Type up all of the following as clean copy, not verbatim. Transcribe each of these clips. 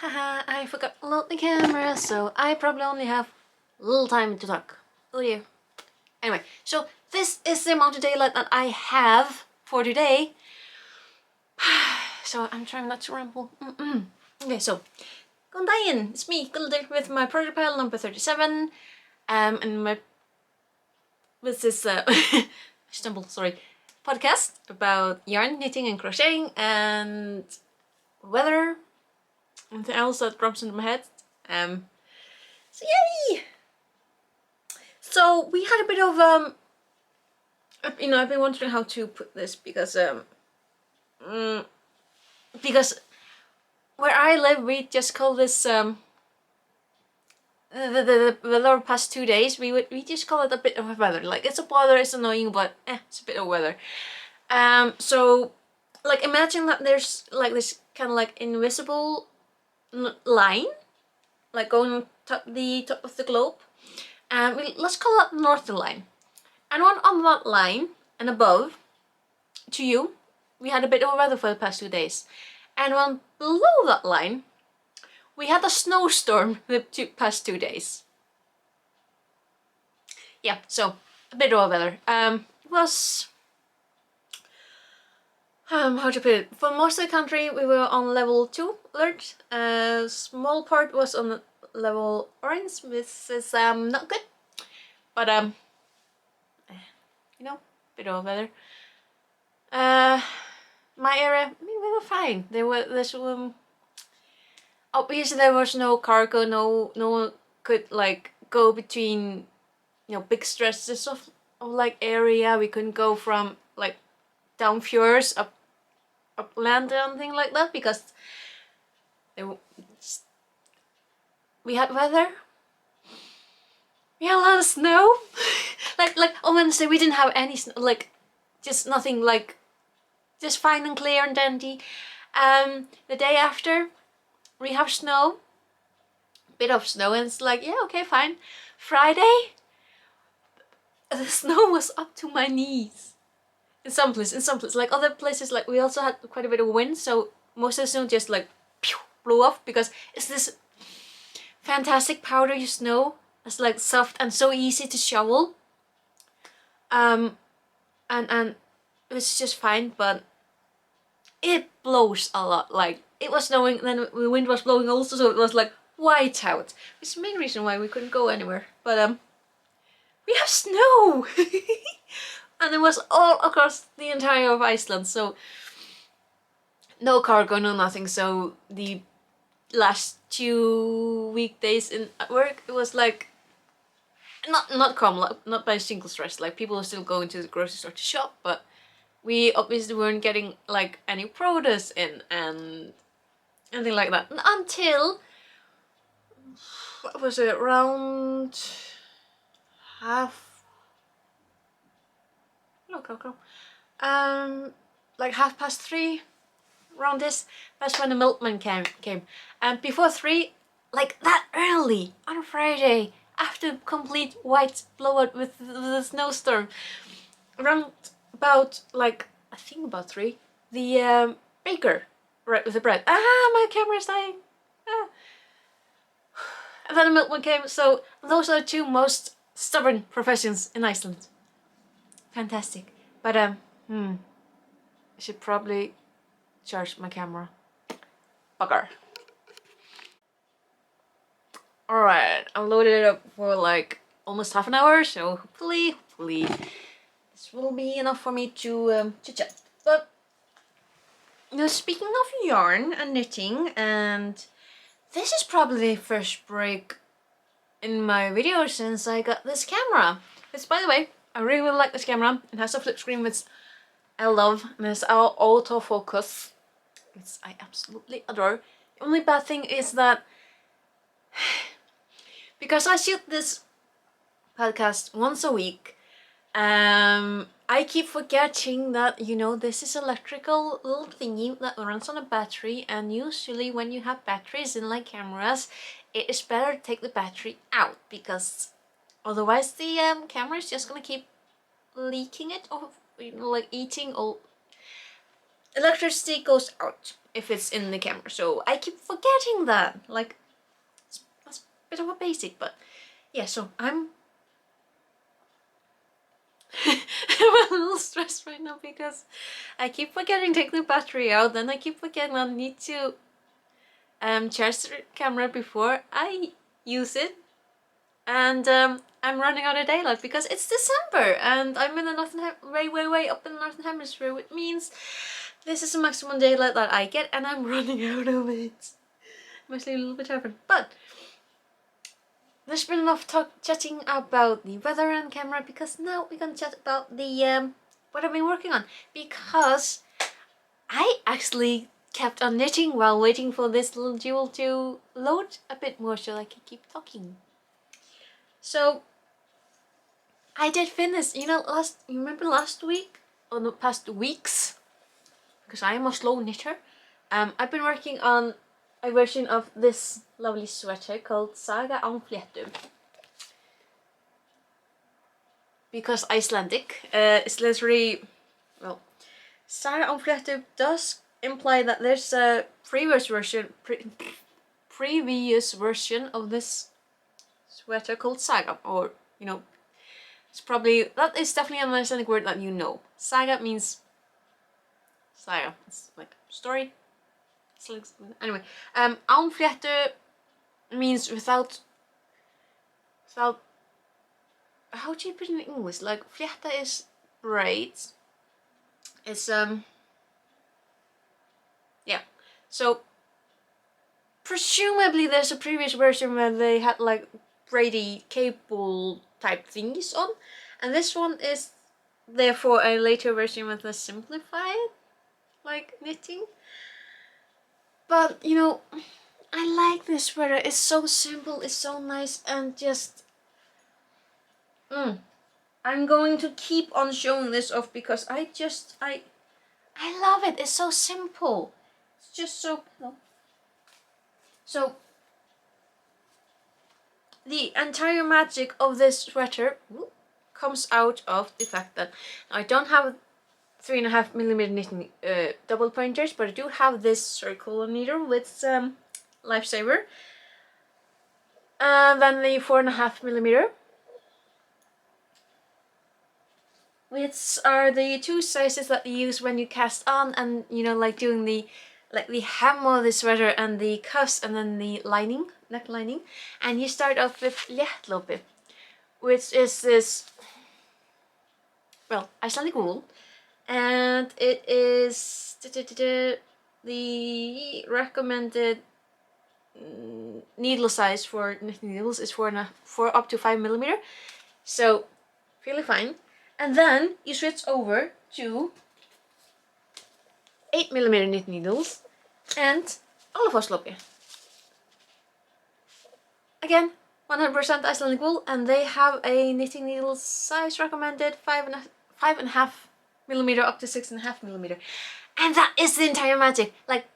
Haha, I forgot to load the camera, so I probably only have a little time to talk. Oh yeah. Anyway, so this is the amount of daylight that I have for today. So I'm trying not to ramble. Okay, so good day, it's me, Gilder, with my project pile number 37. And my with this podcast about yarn, knitting, and crocheting, and weather. Anything else that drops into my head. So yay! So we had a bit of I've been wondering how to put this because where I live we just call this the weather past 2 days we just call it a bit of a weather. Like it's a bother, it's annoying, but it's a bit of weather. So like imagine that there's like this kind of like invisible line like going the top of the globe, and let's call that the northern line, and on that line and above to you we had a bit of weather for the past 2 days, and on below that line we had a snowstorm the past 2 days. Yeah, so a bit of weather. It was how to put it, for most of the country we were on level 2 alert. A small part was on level orange, which is not good, but you know, bit of weather. My area, I mean, we were fine. Obviously there was no cargo, no one could like go between, you know, big stretches of like area. We couldn't go from like down fjords upland or anything like that because we had weather. We had a lot of snow. like on Wednesday we didn't have any snow, like just nothing, like just fine and clear and dandy. The day after we have snow, bit of snow, and it's like, yeah, okay, fine. Friday the snow was up to my knees. In some places, like other places, like we also had quite a bit of wind, so most of the snow just like pew, blew off because it's this fantastic powdery snow. It's like soft and so easy to shovel. And it's just fine, but it blows a lot. Like it was snowing, then the wind was blowing also, so it was like white out. Which is the main reason why we couldn't go anywhere. But we have snow. And it was all across the entire of Iceland, so no cargo, no nothing. So the last 2 weekdays in at work, it was like not common, not by a single stress. Like people are still going to the grocery store to shop, but we obviously weren't getting like any produce in and anything like that until, what was it, around like 3:30, around this. That's when the milkman came. And before 3, like that early on Friday, after complete white blowout with the snowstorm, around about like I think about 3, the baker, right, with the bread. My camera's dying. And then the milkman came. So those are the 2 most stubborn professions in Iceland. Fantastic. But I should probably charge my camera. Bugger. Alright, I loaded it up for like almost half an hour, so hopefully this will be enough for me to chat. But you know, speaking of yarn and knitting, and this is probably the first break in my video since I got this camera. Which, by the way, I really like this camera. It has a flip screen, which I love, and it's autofocus, which I absolutely adore. The only bad thing is that because I shoot this podcast once a week, I keep forgetting that, you know, this is electrical little thingy that runs on a battery, and usually when you have batteries in like cameras, it is better to take the battery out because otherwise the camera is just gonna keep leaking it, or you know, like eating all electricity goes out. if it's in the camera. So I keep forgetting that. Like, that's a bit of a basic, but yeah, so I'm I'm a little stressed right now because I keep forgetting to take the battery out, then I keep forgetting I need to charge the camera before I use it, and I'm running out of daylight because it's December and I'm in the way up in the northern hemisphere, which means this is the maximum daylight that I get and I'm running out of it. I'm actually a little bit terrified, but there's been enough chatting about the weather and camera, because now we're gonna chat about the what I've been working on, because I actually kept on knitting while waiting for this little jewel to load a bit more so I can keep talking. So I did finish, you remember last week, or the past weeks, because I am a slow knitter, I've been working on a version of this lovely sweater called Saga Án Fléttu. Because Icelandic, it's literally, well, Saga Án Fléttu does imply that there's a previous version of this sweater called Saga, or it's probably, that is definitely an Icelandic word that you know. Saga means saga, it's like story. Anyway, Án Fléttu means without, how do you put it in English? Like, flétta is braids. It's yeah. So presumably there's a previous version where they had like braidy cable type thingies on, and this one is therefore a later version with a simplified like knitting. But I like this sweater. It's so simple, it's so nice, and just I'm going to keep on showing this off because I love it. It's so simple. It's just so So the entire magic of this sweater comes out of the fact that I don't have 3.5mm knitting double pointers, but I do have this circular needle with Lifesaver, and then the 4.5mm, which are the two sizes that you use when you cast on, and like doing the hem of the sweater and the cuffs and then the lining, neck lining. And you start off with léttlopi, which is this, well, Icelandic wool, and it is the recommended needle size for knitting needles is 4 up to 5mm, so really fine. And then you switch over to 8mm knit needles and Álafosslopi. Again, 100% Icelandic wool, and they have a knitting needle size recommended 5.5mm up to 6.5mm. And that is the entire magic. Like,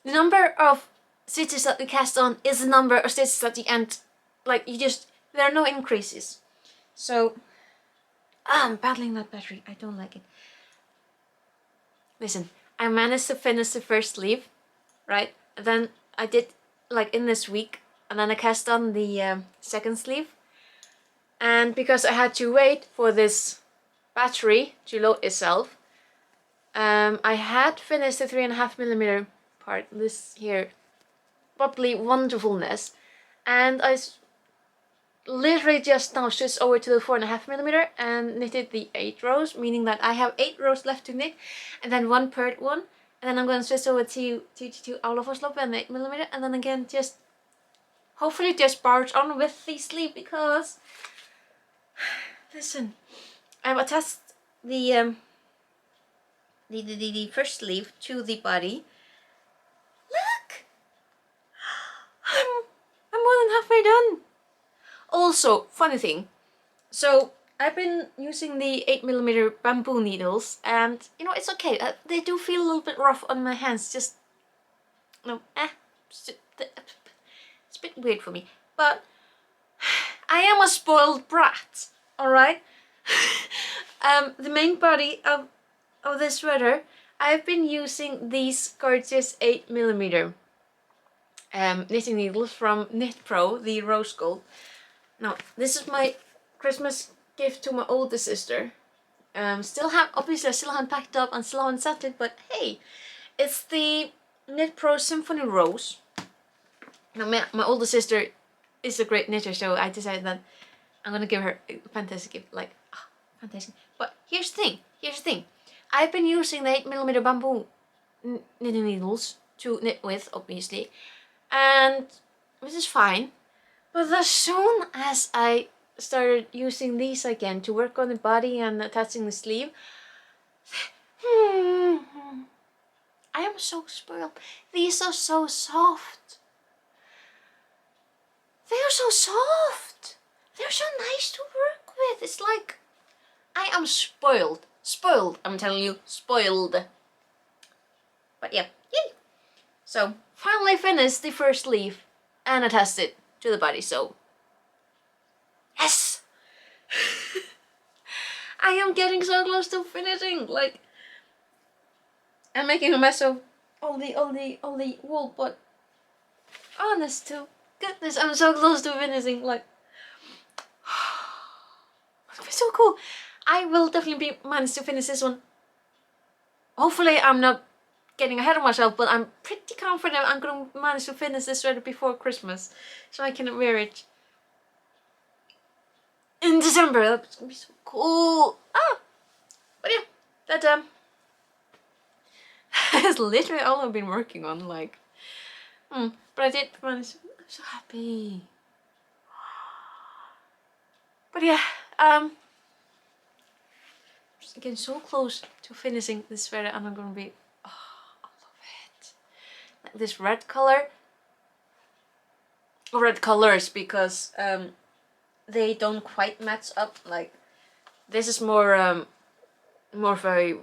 the number of stitches that you cast on is the number of stitches that you end. Like, there are no increases. So, I'm battling that battery. I don't like it. Listen, I managed to finish the first sleeve, right? And then I did, like, in this week, and then I cast on the second sleeve. And because I had to wait for this battery to load itself, I had finished the 3.5mm part, this here bubbly wonderfulness, and I literally just now switched over to the 4.5mm and knitted the 8 rows, meaning that I have 8 rows left to knit, and then one paired one, and then I'm going to switch over to Álafosslopi and 8mm, and then again just hopefully just barge on with the sleeve, because listen, I've attached the first sleeve to the body. Look! I'm more than halfway done. Also, funny thing, so I've been using the 8mm bamboo needles, and it's okay. They do feel a little bit rough on my hands. Just it's a bit weird for me, but I am a spoiled brat. All right. The main body of this sweater, I've been using these gorgeous 8mm knitting needles from Knit Pro, the rose gold. Now, this is my Christmas gift to my older sister. Obviously I still haven't packed up and still haven't set it, but hey, it's the Knit Pro Symphony Rose. Now, my older sister is a great knitter, so I decided that I'm gonna give her a fantastic gift, like, fantastic. But here's the thing. I've been using the 8mm bamboo knitting needles to knit with, obviously, and this is fine. But as soon as I started using these again to work on the body and attaching the sleeve, I am so spoiled. These are so soft. They are so soft. They're so nice to work with. It's like, I am spoiled. Spoiled, I'm telling you, spoiled. But yeah, yay. So, finally finished the first sleeve and attached it to the body, so yes! I am getting so close to finishing. Like, I'm making a mess of all the wool, but honest to goodness, I'm so close to finishing. Like, it'll be so cool. I will definitely manage to finish this one. Hopefully I'm not getting ahead of myself, but I'm pretty confident I'm gonna manage to finish this sweater before Christmas, so I can wear it in December. That's gonna be so cool. But yeah, that is literally all I've been working on. Like, but I did manage. I'm so happy. But yeah, just getting so close to finishing this sweater, and I'm gonna be. I love it. Like this red color. Red colors, because they don't quite match up. Like, this is more more of a,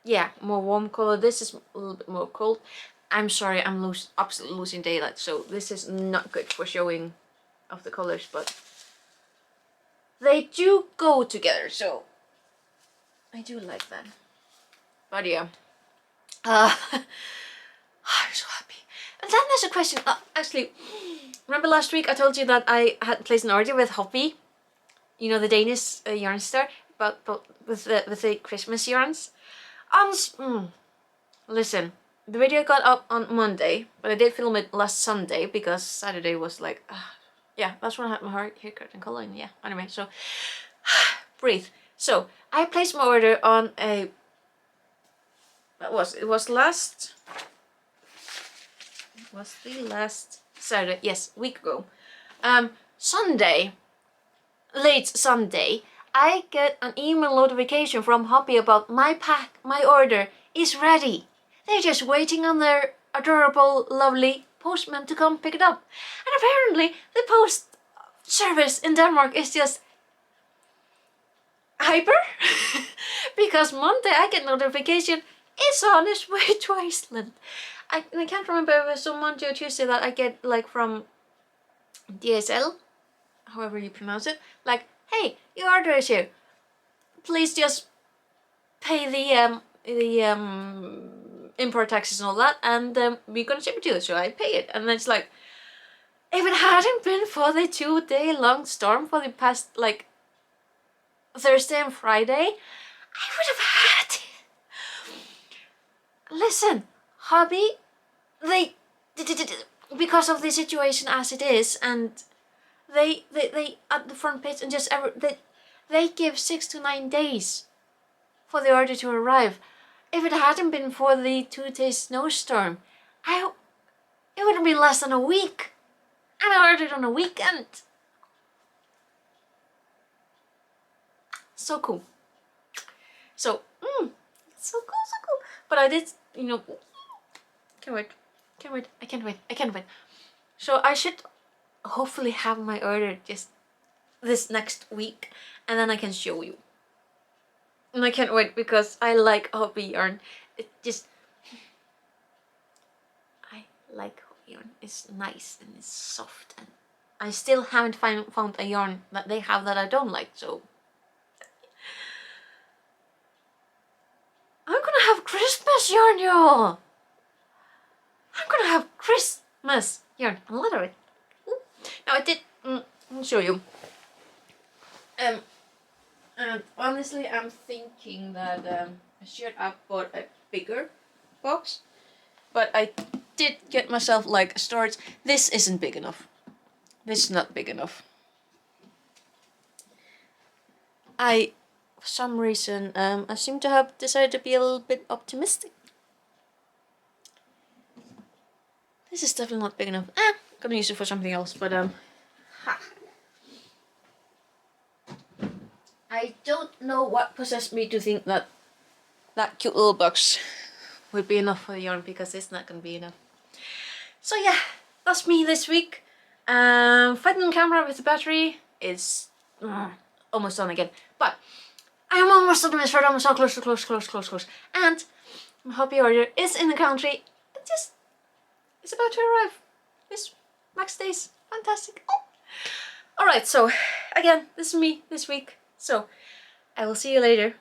yeah, more warm color. This is a little bit more cold. I'm sorry, I'm absolutely losing daylight, so this is not good for showing of the colors, but they do go together, so I do like that. But yeah, I'm so happy. And then there's a question. Actually, remember last week I told you that I had placed an order with Hoppy, you know, the Danish yarn store, but with the Christmas yarns. Listen, the video got up on Monday, but I did film it last Sunday because Saturday was like, yeah, that's when I had my haircut and coloring. Yeah, anyway, so breathe. So I placed my order on a. It was the last Saturday. Yes, a week ago. Sunday, late Sunday, I get an email notification from Hoppy about my order is ready. They're just waiting on their adorable, lovely postman to come pick it up. And apparently the post service in Denmark is just hyper. Because Monday I get notification it's on its way to Iceland. I can't remember if it was on Monday or Tuesday that I get, like, from DSL, however you pronounce it, like, hey, your order is here. Please just pay the import taxes and all that, and we're gonna ship it to you. So I pay it, and then it's like, if it hadn't been for the 2-day-long storm for the past, like, Thursday and Friday, I would have had it. Listen, Hobby, they because of the situation as it is, and they at the front page and just they give 6 to 9 days for the order to arrive. If it hadn't been for the 2-day snowstorm, it would have been less than a week, and I ordered on a weekend. So cool. So so cool. But I did, you know, can't wait. I can't wait. So I should hopefully have my order just this next week, and then I can show you. And I can't wait because I like hobby yarn. It just, I like hobby yarn. It's nice and it's soft, and I still haven't found a yarn that they have that I don't like. So have Christmas yarn, y'all. I'm gonna have Christmas yarn. A lot of it. Now I did. I'll show you. And honestly, I'm thinking that I should have bought a bigger box, but I did get myself like a storage. This isn't big enough. This is not big enough. For some reason, I seem to have decided to be a little bit optimistic. This is definitely not big enough. Gonna use it for something else, but I don't know what possessed me to think that that cute little box would be enough for the yarn, because it's not gonna be enough. So yeah, that's me this week. Fighting on camera with the battery is almost done again, but I am almost done with it. I'm so close. And my hobby order is in the country. It's about to arrive. This Max Days, fantastic. Alright, so again, this is me this week. So I will see you later.